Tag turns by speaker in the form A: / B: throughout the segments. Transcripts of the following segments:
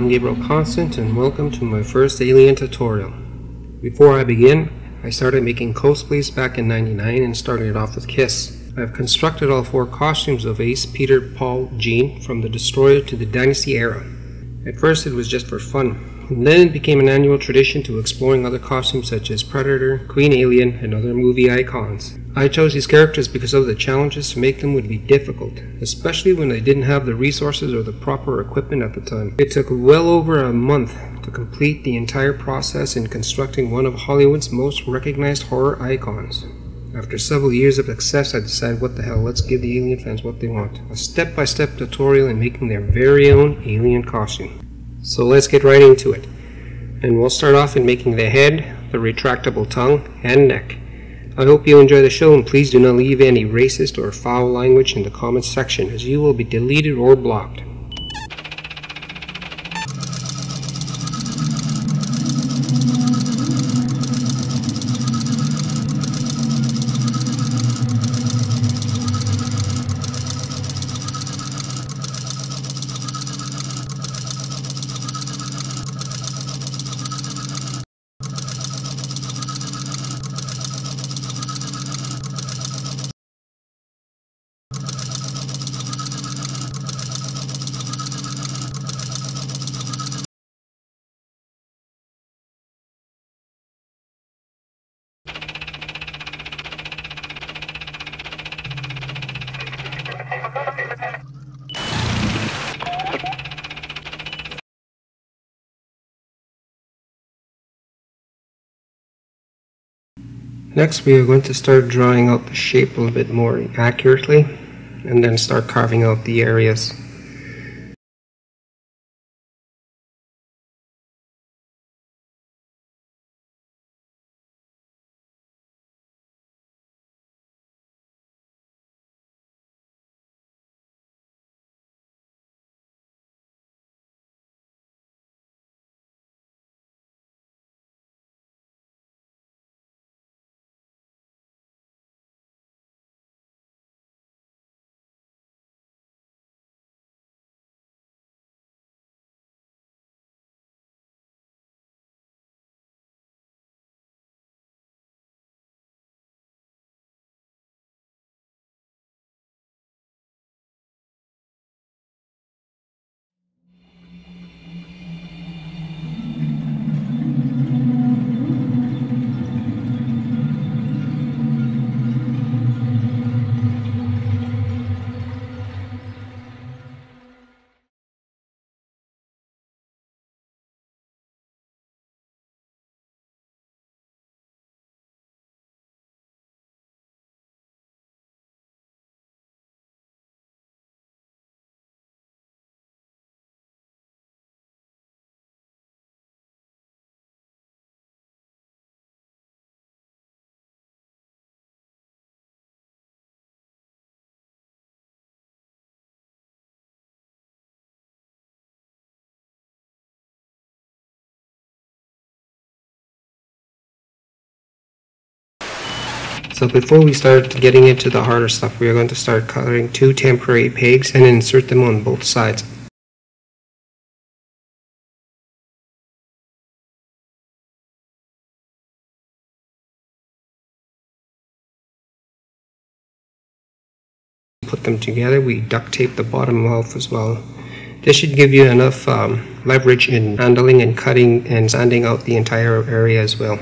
A: Gabriel Constant, and welcome to my first Alien tutorial. Before I begin, I started making cosplays back in '99 and started it off with Kiss. I've constructed all 4 costumes of Ace, Peter, Paul, Gene from the Destroyer to the Dynasty era. At first it was just for fun, and then it became an annual tradition to exploring other costumes such as Predator, Queen Alien, and other movie icons. I chose these characters because of the challenges to make them would be difficult, especially when I didn't have the resources or the proper equipment at the time. It took well over a month to complete the entire process in constructing one of Hollywood's most recognized horror icons. After several years of success, I decided, what the hell, let's give the Alien fans what they want. A step-by-step tutorial in making their very own Alien costume. So let's get right into it. And we'll start off in making the head, the retractable tongue, and neck. I hope you enjoy the show, and please do not leave any racist or foul language in the comments section, as you will be deleted or blocked. Next, we are going to start drawing out the shape a little bit more accurately, and then start carving out the areas. So before we start getting into the harder stuff, we are going to start coloring 2 temporary pegs and insert them on both sides. Put them together, we duct tape the bottom off as well. This should give you enough leverage in handling and cutting and sanding out the entire area as well.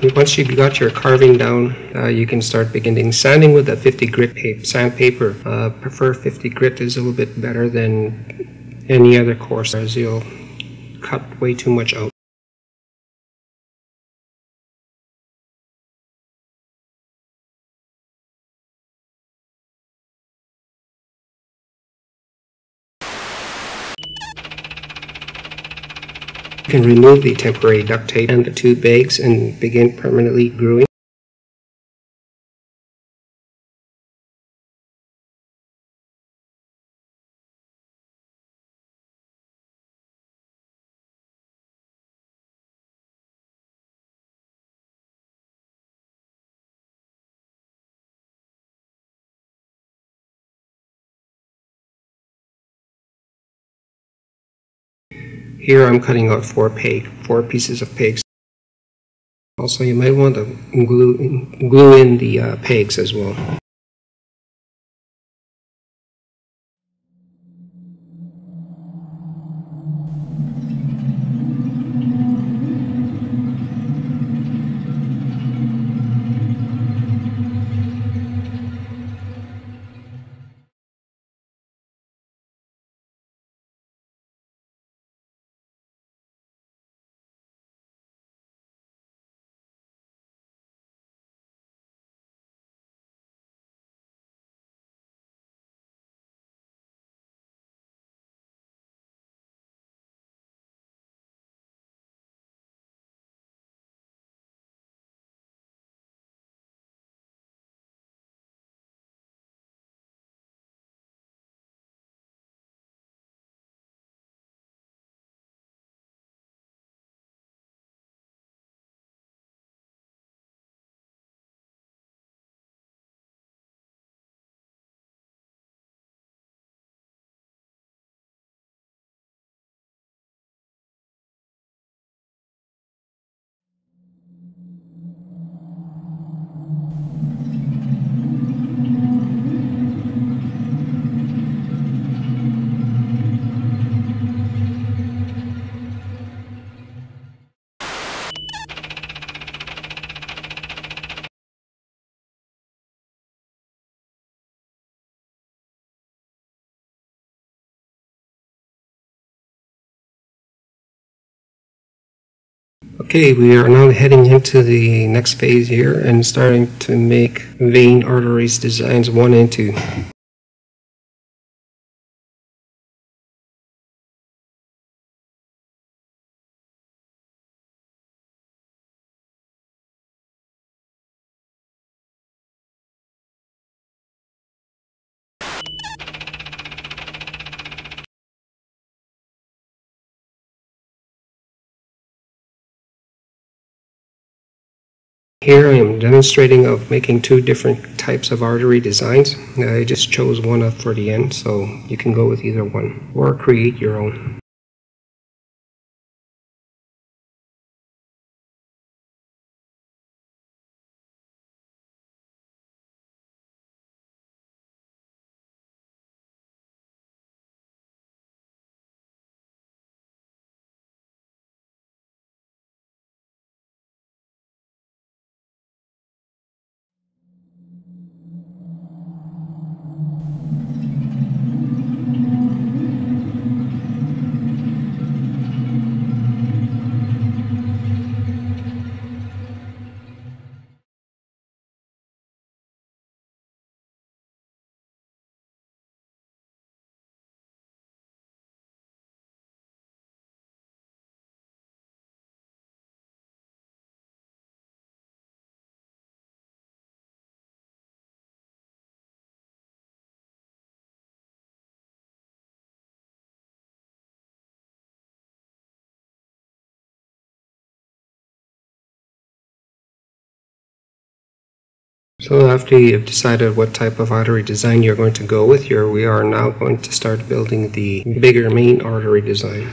A: Once you've got your carving down, you can start beginning sanding with a 50 grit sandpaper. Prefer 50 grit is a little bit better than any other coarse, as you'll cut way too much out. You can remove the temporary duct tape and the two bags and begin permanently gluing. Here I'm cutting out four pieces of pegs. Also, you might want to glue in the pegs as well. Okay, we are now heading into the next phase here and starting to make vein arteries designs 1 and 2. Here I am demonstrating of making 2 different types of artery designs. I just chose one up for the end, so you can go with either one or create your own. So after you've decided what type of artery design you're going to go with, we are now going to start building the bigger main artery design.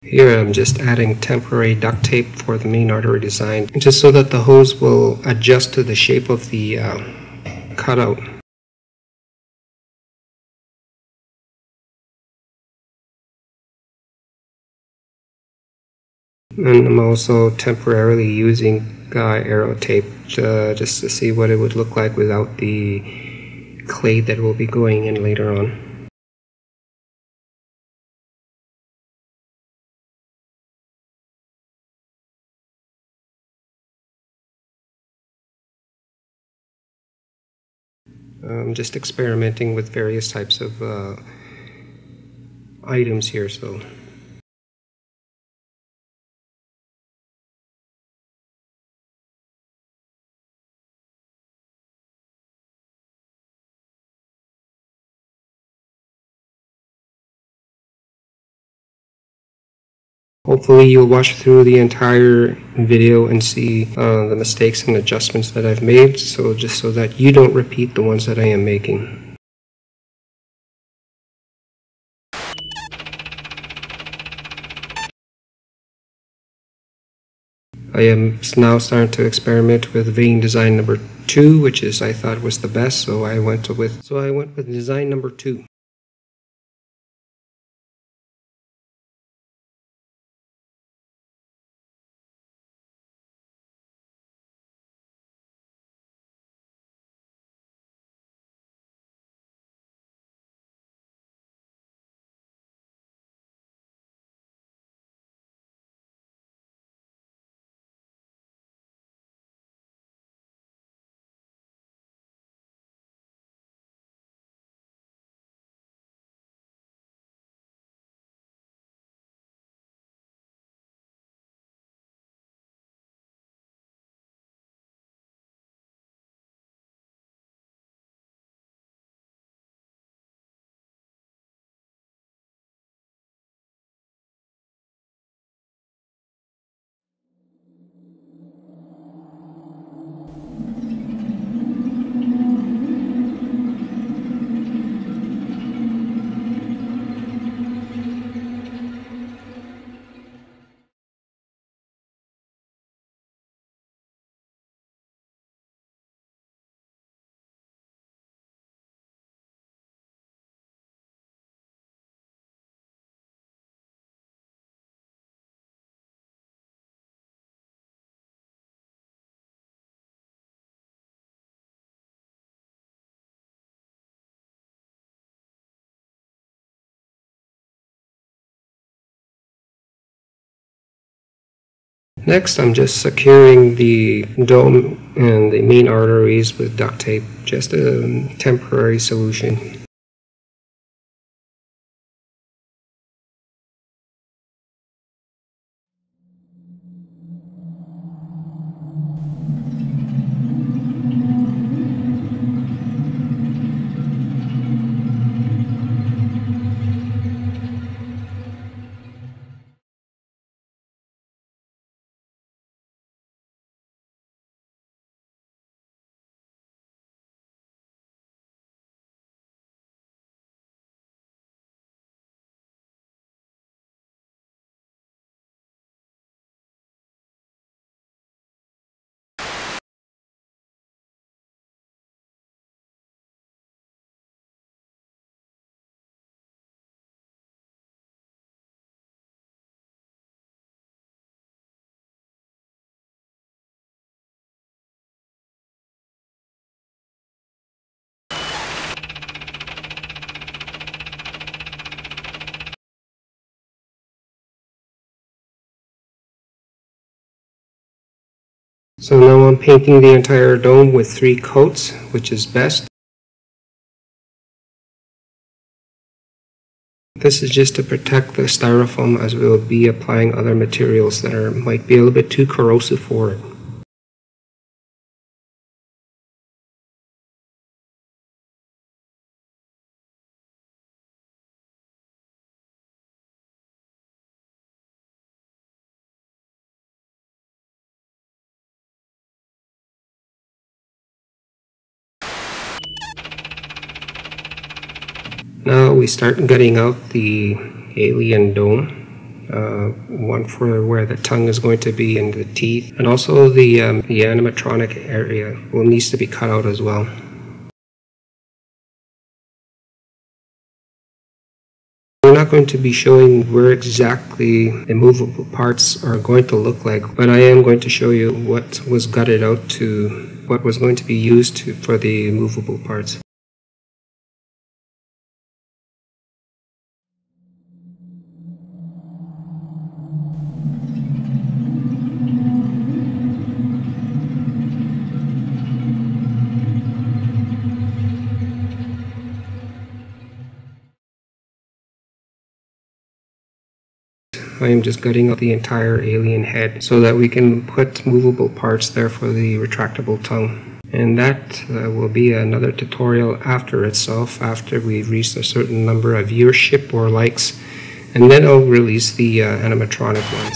A: Here I'm just adding temporary duct tape for the main artery design, just so that the hose will adjust to the shape of the cutout. And I'm also temporarily using arrow tape just to see what it would look like without the clay that will be going in later on. I'm just experimenting with various types of items here, so. Hopefully you'll watch through the entire video and see the mistakes and adjustments that I've made, so just so that you don't repeat the ones that I am making. I am now starting to experiment with vein design number 2, which is I thought was the best, so I went with design number 2. Next, I'm just securing the dome and the main arteries with duct tape, just a temporary solution. So now I'm painting the entire dome with 3 coats, which is best. This is just to protect the styrofoam, as we'll be applying other materials that might be a little bit too corrosive for it. Now we start gutting out the alien dome. one for where the tongue is going to be and the teeth, and also the animatronic area needs to be cut out as well. We're not going to be showing where exactly the movable parts are going to look like, but I am going to show you what was gutted out to what was going to be used for the movable parts. I am just gutting out the entire alien head so that we can put movable parts there for the retractable tongue. And that will be another tutorial after itself, after we've reached a certain number of viewership or likes, and then I'll release the animatronic one.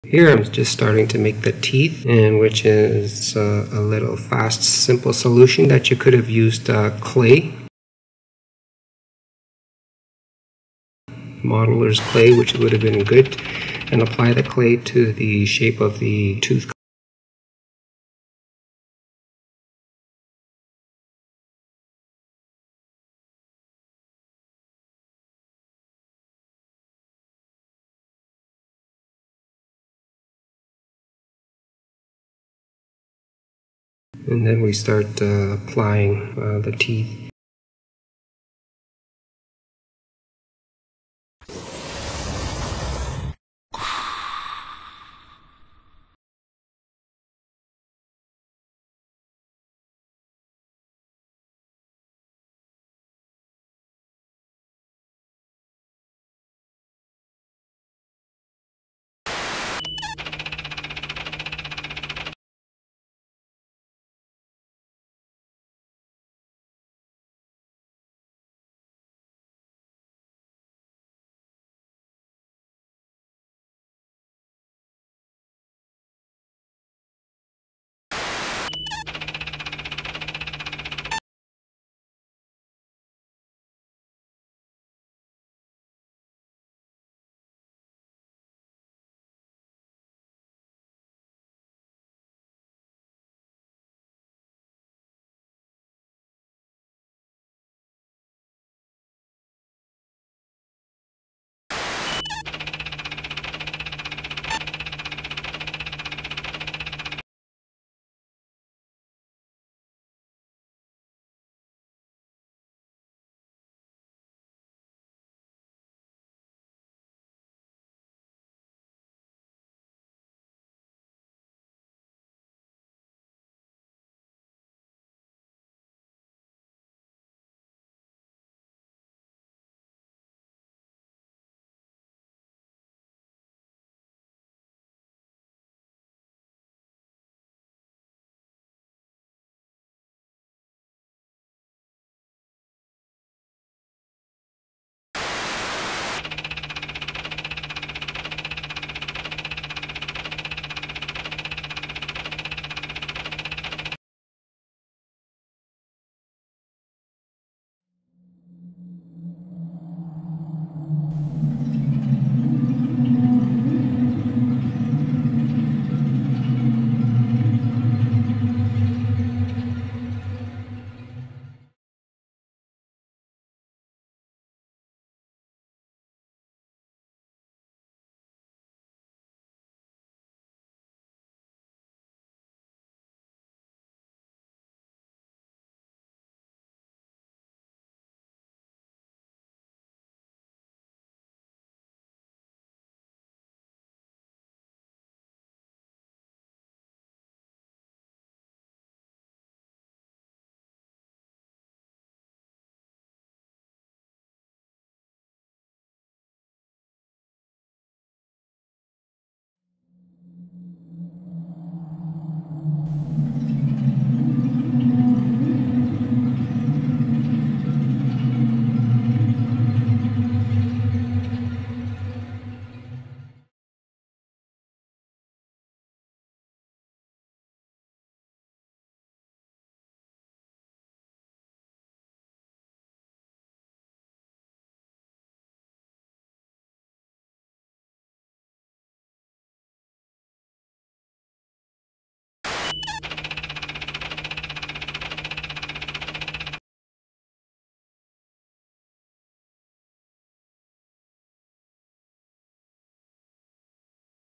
A: Here I'm just starting to make the teeth, and which is a little fast, simple solution that you could have used clay, modeler's clay, which would have been good, and apply the clay to the shape of the tooth. And then we start applying the teeth.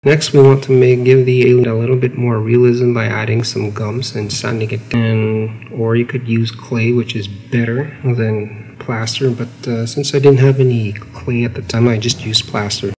A: Next, we want to give the alien a little bit more realism by adding some gums and sanding it down. Or you could use clay, which is better than plaster, but since I didn't have any clay at the time, I just used plaster.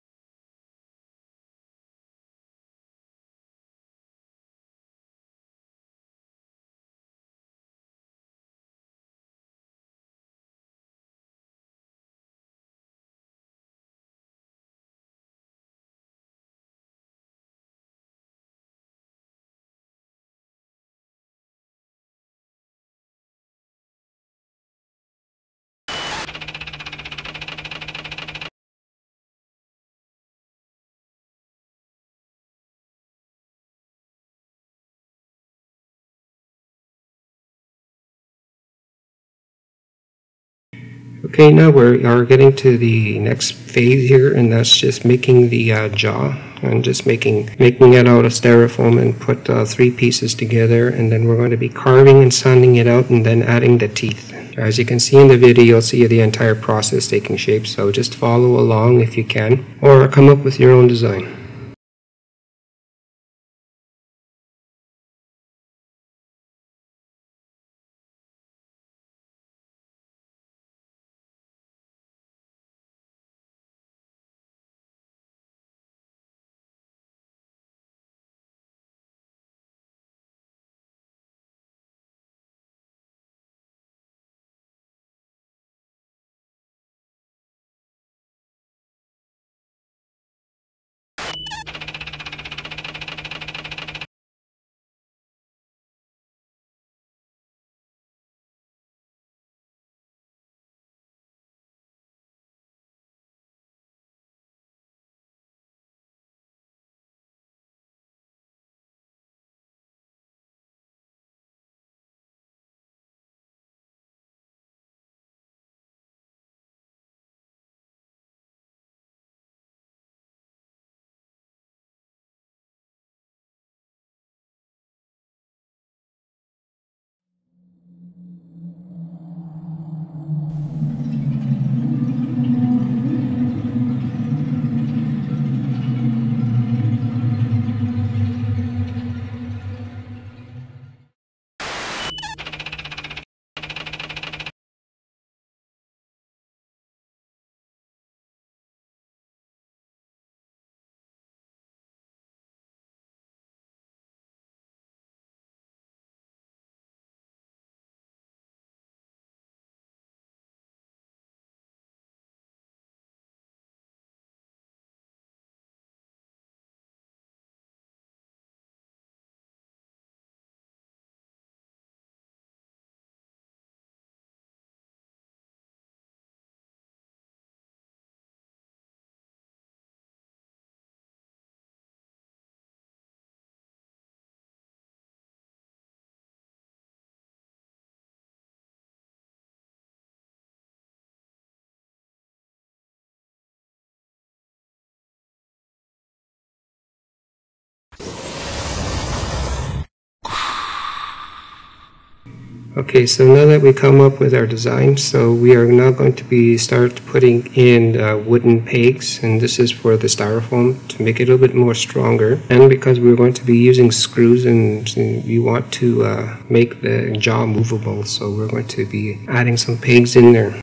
A: Okay, now we are getting to the next phase here, and that's just making the jaw, and just making it out of styrofoam and put 3 pieces together, and then we're going to be carving and sanding it out and then adding the teeth. As you can see in the video, you'll see the entire process taking shape, so just follow along if you can, or come up with your own design. Okay, so now that we come up with our design, so we are now going to start putting in wooden pegs, and this is for the styrofoam to make it a little bit more stronger. And because we're going to be using screws, and we want to make the jaw movable, so we're going to be adding some pegs in there.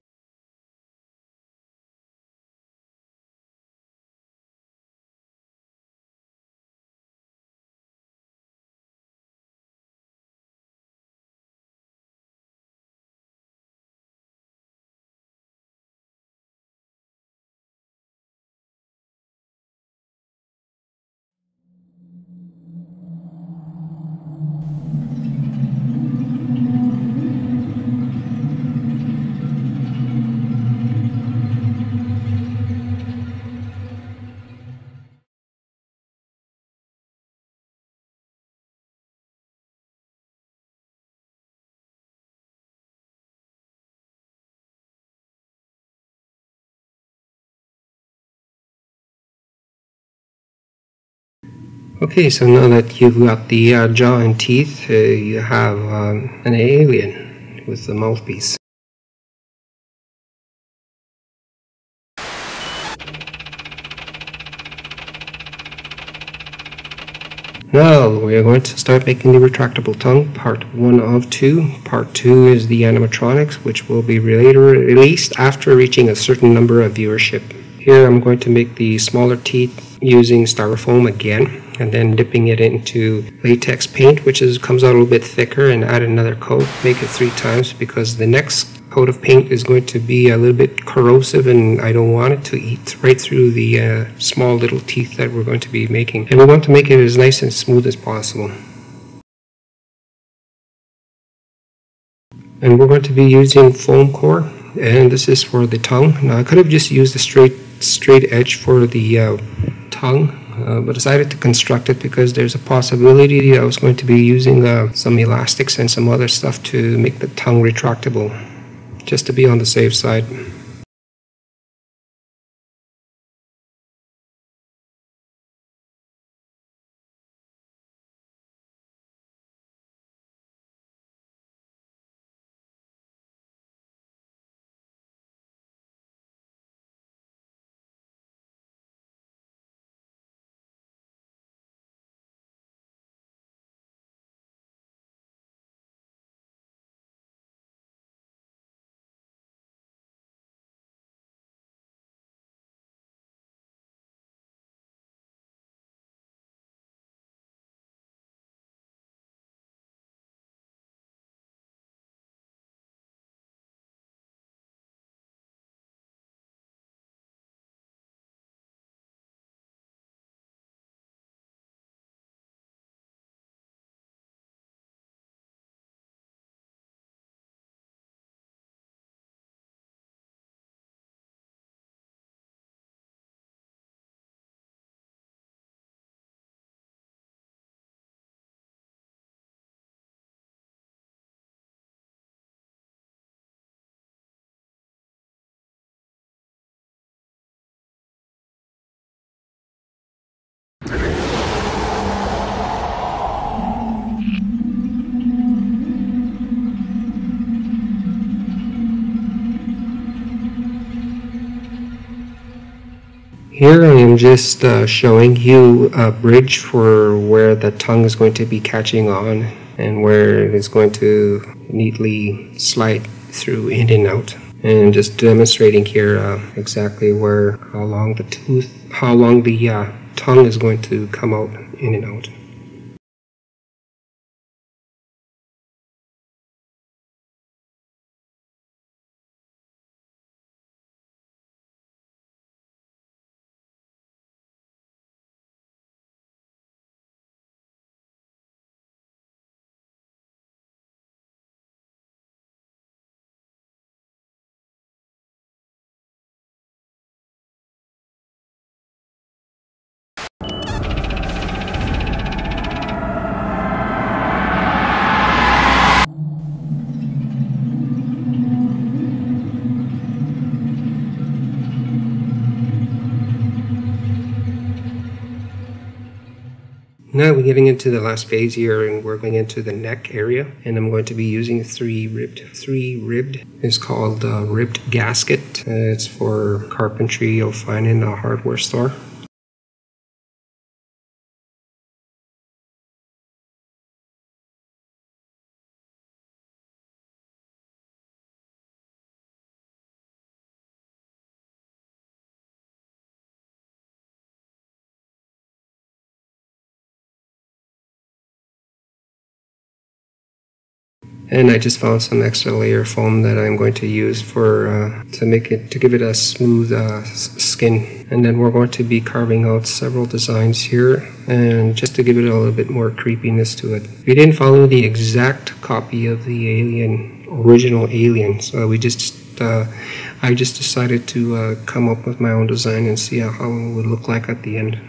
A: Okay, so now that you've got the jaw and teeth, you have an alien with the mouthpiece. Now we are going to start making the retractable tongue, part 1 of 2. Part 2 is the animatronics, which will be later released after reaching a certain number of viewership. Here I'm going to make the smaller teeth using styrofoam again, and then dipping it into latex paint, which comes out a little bit thicker, and add another coat. Make it 3 times because the next coat of paint is going to be a little bit corrosive, and I don't want it to eat right through the small little teeth that we're going to be making. And we want to make it as nice and smooth as possible. And we're going to be using foam core, and this is for the tongue. Now I could have just used a straight edge for the tongue, but decided to construct it because there's a possibility that I was going to be using some elastics and some other stuff to make the tongue retractable, just to be on the safe side. Here I am just showing you a bridge for where the tongue is going to be catching on and where it is going to neatly slide through in and out. And just demonstrating here exactly how long the tongue is going to come out in and out. Now we're getting into the last phase here, and we're going into the neck area, and I'm going to be using three ribbed. It's called ribbed gasket. It's for carpentry you'll find in a hardware store. And I just found some extra layer foam that I'm going to use for to give it a smooth skin. And then we're going to be carving out several designs here, and just to give it a little bit more creepiness to it. We didn't follow the exact copy of the original Alien, so I just decided to come up with my own design and see how it would look like at the end.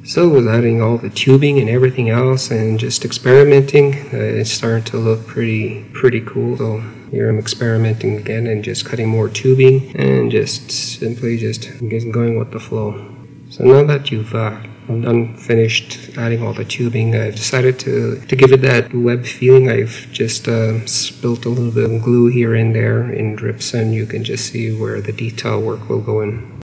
A: So with adding all the tubing and everything else and just experimenting, it's starting to look pretty cool. So here I'm experimenting again and just cutting more tubing and just simply just going with the flow. So now that you've finished adding all the tubing, I've decided to give it that web feeling. I've just spilt a little bit of glue here and there in drips, and you can just see where the detail work will go in.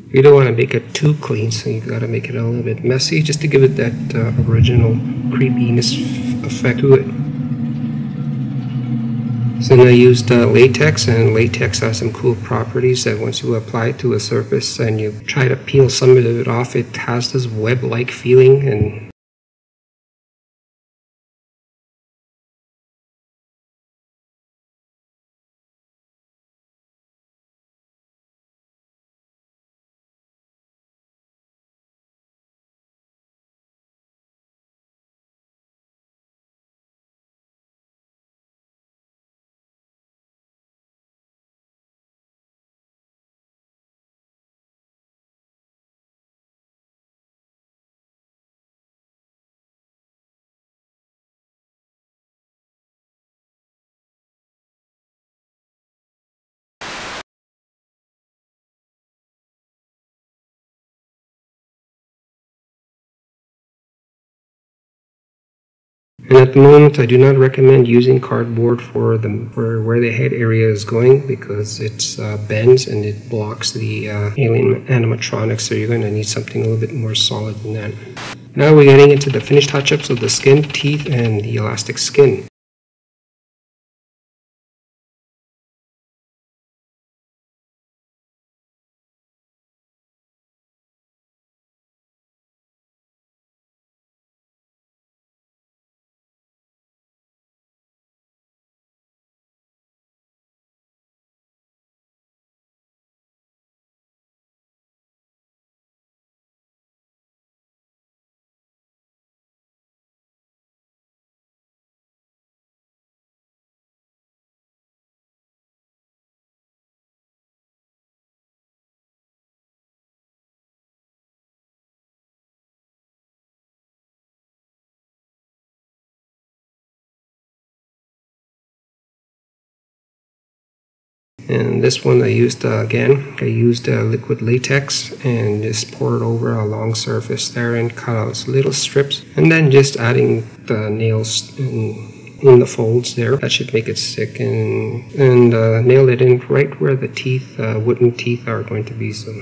A: You don't want to make it too clean, so you got to make it a little bit messy just to give it that original creepiness effect to it. So then I used latex, and latex has some cool properties that once you apply it to a surface and you try to peel some of it off, it has this web-like feeling. And at the moment, I do not recommend using cardboard for where the head area is going, because it bends and it blocks the alien animatronics. So you're going to need something a little bit more solid than that. Now we're getting into the finished touch-ups of the skin, teeth, and the elastic skin. And this one I used liquid latex and just pour it over a long surface there and cut out little strips, and then just adding the nails in the folds there. That should make it stick, and nail it in right where the teeth, wooden teeth, are going to be. So.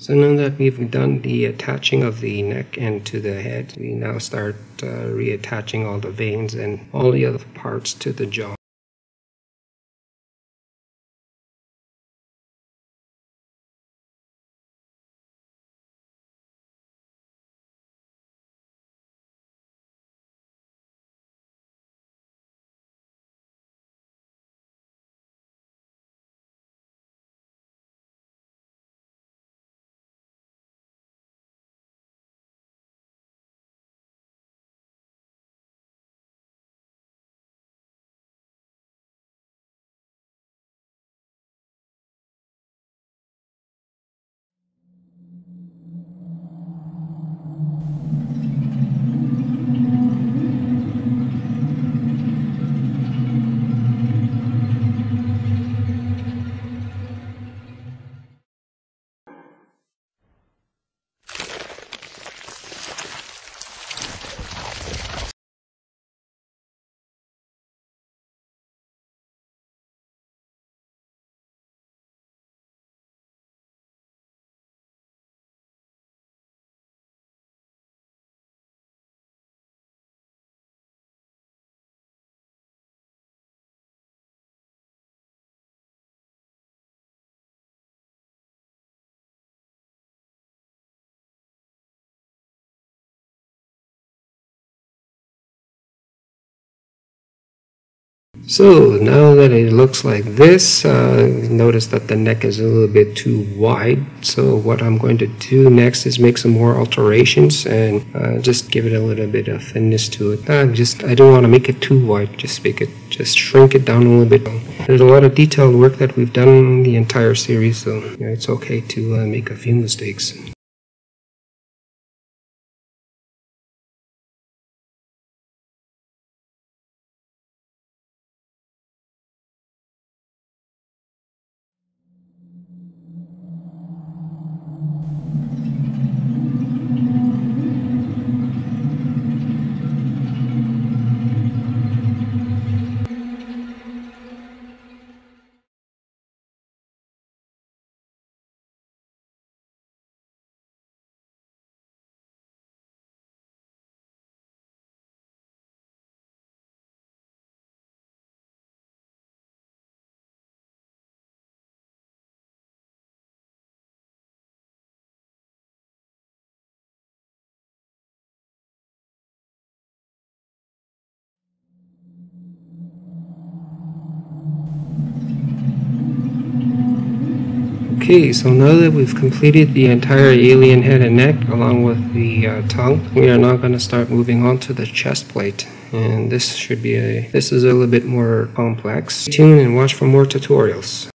A: So now that we've done the attaching of the neck and to the head, we now start reattaching all the veins and all the other parts to the jaw. So now that it looks like this, notice that the neck is a little bit too wide. So what I'm going to do next is make some more alterations and just give it a little bit of thinness to it. I don't want to make it too wide, just shrink it down a little bit. There's a lot of detailed work that we've done in the entire series, so it's okay to make a few mistakes. Okay, so now that we've completed the entire alien head and neck along with the tongue, we are now going to start moving on to the chest plate. And this is a little bit more complex. Stay tuned and watch for more tutorials.